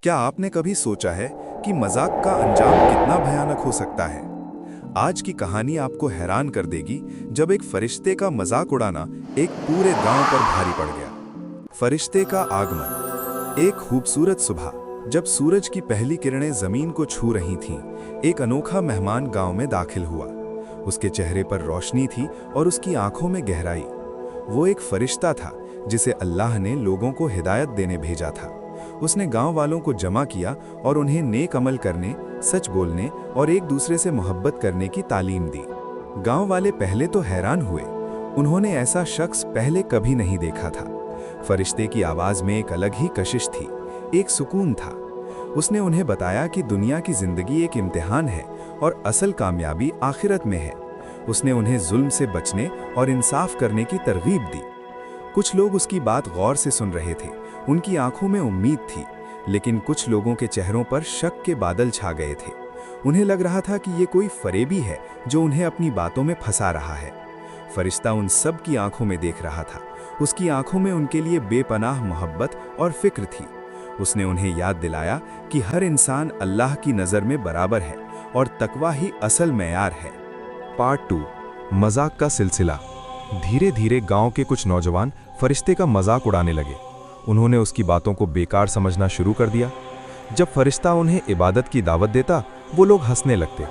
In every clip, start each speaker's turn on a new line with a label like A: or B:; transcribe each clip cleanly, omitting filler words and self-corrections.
A: क्या आपने कभी सोचा है कि मजाक का अंजाम कितना भयानक हो सकता है? आज की कहानी आपको हैरान कर देगी जब एक फरिश्ते का मजाक उड़ाना एक पूरे गांव पर भारी पड़ गया। फरिश्ते का आगमन। एक खूबसूरत सुबह जब सूरज की पहली किरणें जमीन को छू रही थीं, एक अनोखा मेहमान गांव में दाखिल हुआ। उसके चेहरे पर रोशनी थी और उसकी आंखों में गहराई। वो एक फरिश्ता था जिसे अल्लाह ने लोगों को हिदायत देने भेजा था। उसने गांव वालों को जमा किया और उन्हें नेक अमल करने, सच बोलने और एक दूसरे से मोहब्बत करने की तालीम दी। गांव वाले पहले तो हैरान हुए। उन्होंने ऐसा शख्स पहले कभी नहीं देखा था। फरिश्ते की आवाज में एक अलग ही कशिश थी, एक सुकून था। उसने उन्हें बताया कि दुनिया की जिंदगी एक इम्तिहान है और असल कामयाबी आखिरत में है। उसने उन्हें जुल्म से बचने और इंसाफ करने की तरगीब दी। कुछ लोग उसकी बात गौर से सुन रहे थे। उनकी आंखों में उम्मीद थी, लेकिन कुछ लोगों के चेहरों पर शक के बादल छा गए थे। उन्हें लग रहा था कि ये कोई फरेबी है जो उन्हें अपनी बातों में फंसा रहा है। फरिश्ता उन सब की आंखों में देख रहा था। उसकी आंखों में उनके लिए बेपनाह मोहब्बत और फिक्र थी। उसने उन्हें याद दिलाया कि हर इंसान अल्लाह की नज़र में बराबर है और तकवा ही असल मेयार है।
B: पार्ट 2, मजाक का सिलसिला। धीरे धीरे गांव के कुछ नौजवान फरिश्ते का मजाक उड़ाने लगे। उन्होंने उसकी बातों को बेकार समझना शुरू कर दिया। जब फरिश्ता उन्हें इबादत की दावत देता, वो लोग हंसने लगते।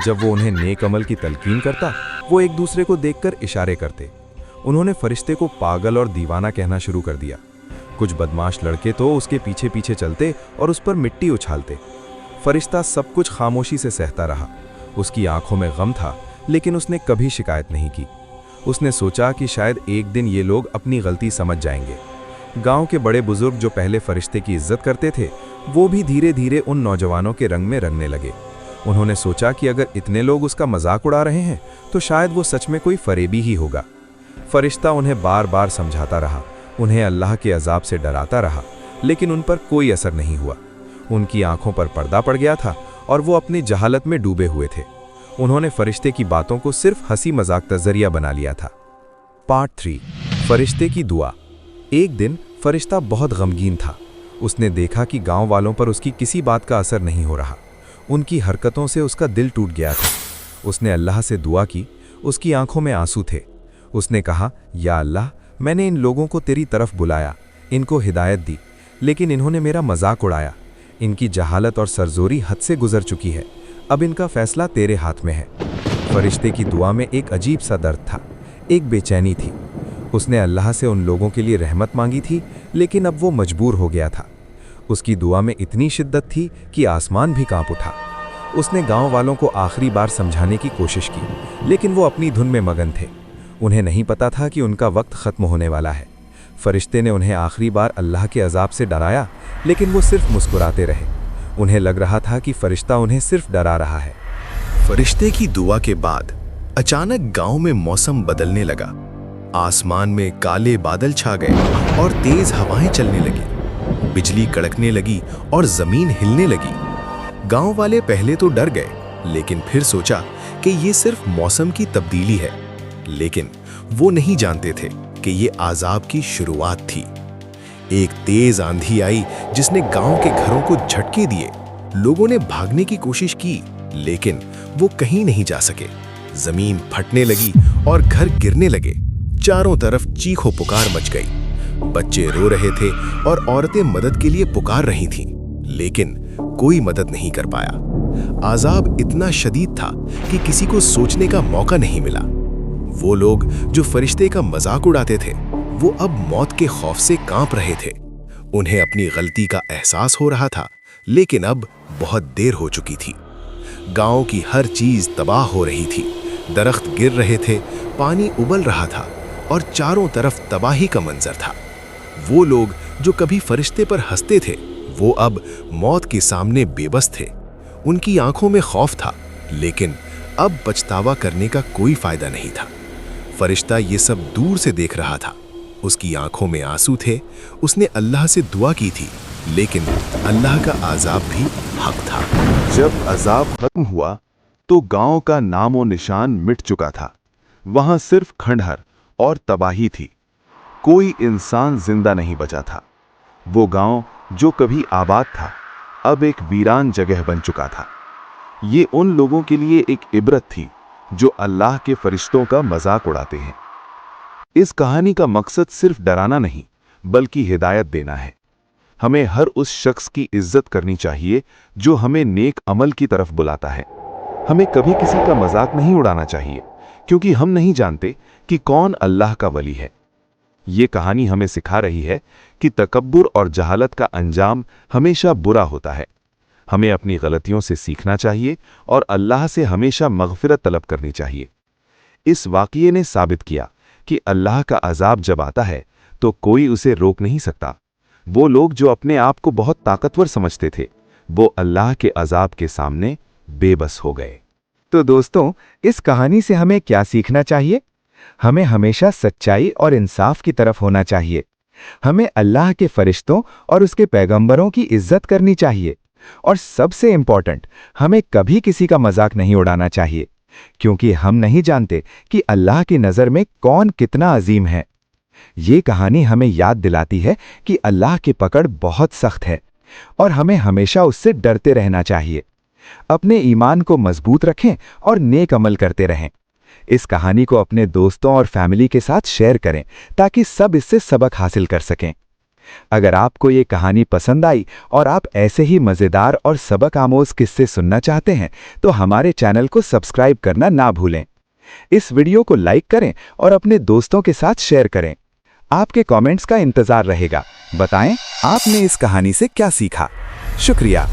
B: जब वो उन्हें नेक अमल की तलकीन करता, वो एक दूसरे को देखकर इशारे करते। उन्होंने फरिश्ते को पागल और दीवाना कहना शुरू कर दिया। कुछ बदमाश लड़के तो उसके पीछे पीछे चलते और उस पर मिट्टी उछालते। फरिश्ता सब कुछ खामोशी से सहता रहा। उसकी आंखों में गम था, लेकिन उसने कभी शिकायत नहीं की। उसने सोचा कि शायद एक दिन ये लोग अपनी गलती समझ जाएंगे। गांव के बड़े बुजुर्ग जो पहले फरिश्ते की इज्जत करते थे, वो भी धीरे धीरे उन नौजवानों के रंग में रंगने लगे। उन्होंने सोचा कि अगर इतने लोग उसका मजाक उड़ा रहे हैं तो शायद वो सच में कोई फरेबी ही होगा। फरिश्ता उन्हें बार बार समझाता रहा, उन्हें अल्लाह के अजाब से डराता रहा, लेकिन उन पर कोई असर नहीं हुआ। उनकी आंखों पर पर्दा पड़ गया था और वो अपनी जहालत में डूबे हुए थे। उन्होंने फरिश्ते की बातों को सिर्फ हंसी मजाक का जरिया बना लिया था। पार्ट 3, फरिश्ते की दुआ। एक दिन फरिश्ता बहुत गमगीन था। उसने देखा कि गांव वालों पर उसकी किसी बात का असर नहीं हो रहा। उनकी हरकतों से उसका दिल टूट गया था। उसने अल्लाह से दुआ की। उसकी आंखों में आंसू थे। उसने कहा, या अल्लाह, मैंने इन लोगों को तेरी तरफ बुलाया, इनको हिदायत दी, लेकिन इन्होंने मेरा मजाक उड़ाया। इनकी जहालत और सरजोरी हद से गुजर चुकी है। अब इनका फैसला तेरे हाथ में है। फरिश्ते की दुआ में एक अजीब सा दर्द था, एक बेचैनी थी। उसने अल्लाह से उन लोगों के लिए रहमत मांगी थी, लेकिन अब वो मजबूर हो गया था। उसकी दुआ में इतनी शिद्दत थी कि आसमान भी कांप उठा। उसने गांव वालों को आखिरी बार समझाने की कोशिश की, लेकिन वो अपनी धुन में मगन थे। उन्हें नहीं पता था कि उनका वक्त ख़त्म होने वाला है। फरिश्ते ने उन्हें आखिरी बार अल्लाह के अजाब से डराया, लेकिन वो सिर्फ मुस्कुराते रहे। उन्हें लग रहा था कि फरिश्ता उन्हें सिर्फ डरा रहा है।
C: फरिश्ते की दुआ के बाद अचानक गांव में मौसम बदलने लगा। आसमान में काले बादल छा गए और तेज हवाएं चलने लगी। बिजली कड़कने लगी और जमीन हिलने लगी। गांव वाले पहले तो डर गए, लेकिन फिर सोचा कि ये सिर्फ मौसम की तब्दीली है। लेकिन वो नहीं जानते थे कि ये आजाब की शुरुआत थी। एक तेज आंधी आई जिसने गांव के घरों को झटके दिए। लोगों ने भागने की कोशिश की, लेकिन वो कहीं नहीं जा सके। जमीन फटने लगी और घर गिरने लगे। चारों तरफ चीखो पुकार मच गई। बच्चे रो रहे थे और औरतें मदद के लिए पुकार रही थीं, लेकिन कोई मदद नहीं कर पाया। आजाब इतना शदीद था कि किसी को सोचने का मौका नहीं मिला। वो लोग जो फरिश्ते का मजाक उड़ाते थे, वो अब मौत के खौफ से कांप रहे थे। उन्हें अपनी गलती का एहसास हो रहा था, लेकिन अब बहुत देर हो चुकी थी। गांव की हर चीज तबाह हो रही थी। दरख्त गिर रहे थे, पानी उबल रहा था और चारों तरफ तबाही का मंजर था। वो लोग जो कभी फरिश्ते पर हंसते थे, वो अब मौत के सामने बेबस थे। उनकी आंखों में खौफ था, लेकिन अब पछतावा करने का कोई फायदा नहीं था। फरिश्ता ये सब दूर से देख रहा था। उसकी आंखों में आंसू थे। उसने अल्लाह से दुआ की थी, लेकिन अल्लाह का अजाब भी हक था।
B: जब अजाब खत्म हुआ तो गांव का नामो निशान मिट चुका था। वहां सिर्फ खंडहर और तबाही थी। कोई इंसान जिंदा नहीं बचा था। वो गांव जो कभी आबाद था, अब एक वीरान जगह बन चुका था। ये उन लोगों के लिए एक इबरत थी जो अल्लाह के फरिश्तों का मजाक उड़ाते हैं। इस कहानी का मकसद सिर्फ डराना नहीं, बल्कि हिदायत देना है। हमें हर उस शख्स की इज्जत करनी चाहिए जो हमें नेक अमल की तरफ बुलाता है। हमें कभी किसी का मजाक नहीं उड़ाना चाहिए, क्योंकि हम नहीं जानते कि कौन अल्लाह का वली है। ये कहानी हमें सिखा रही है कि तकब्बुर और जहालत का अंजाम हमेशा बुरा होता है। हमें अपनी गलतियों से सीखना चाहिए और अल्लाह से हमेशा मग़फ़िरत तलब करनी चाहिए। इस वाक़ये ने साबित किया कि अल्लाह का अज़ाब जब आता है तो कोई उसे रोक नहीं सकता। वो लोग जो अपने आप को बहुत ताकतवर समझते थे, वो अल्लाह के अज़ाब के सामने बेबस हो गए।
D: तो दोस्तों, इस कहानी से हमें क्या सीखना चाहिए? हमें हमेशा सच्चाई और इंसाफ की तरफ होना चाहिए। हमें अल्लाह के फरिश्तों और उसके पैगंबरों की इज्जत करनी चाहिए। और सबसे इंपॉर्टेंट, हमें कभी किसी का मजाक नहीं उड़ाना चाहिए, क्योंकि हम नहीं जानते कि अल्लाह की नज़र में कौन कितना अजीम है। ये कहानी हमें याद दिलाती है कि अल्लाह की पकड़ बहुत सख्त है और हमें हमेशा उससे डरते रहना चाहिए। अपने ईमान को मजबूत रखें और नेक अमल करते रहें। इस कहानी को अपने दोस्तों और फैमिली के साथ शेयर करें ताकि सब इससे सबक हासिल कर सकें। अगर आपको ये कहानी पसंद आई और आप ऐसे ही मज़ेदार और सबक आमोज किस्से सुनना चाहते हैं तो हमारे चैनल को सब्सक्राइब करना ना भूलें। इस वीडियो को लाइक करें और अपने दोस्तों के साथ शेयर करें। आपके कमेंट्स का इंतजार रहेगा। बताएं आपने इस कहानी से क्या सीखा। शुक्रिया।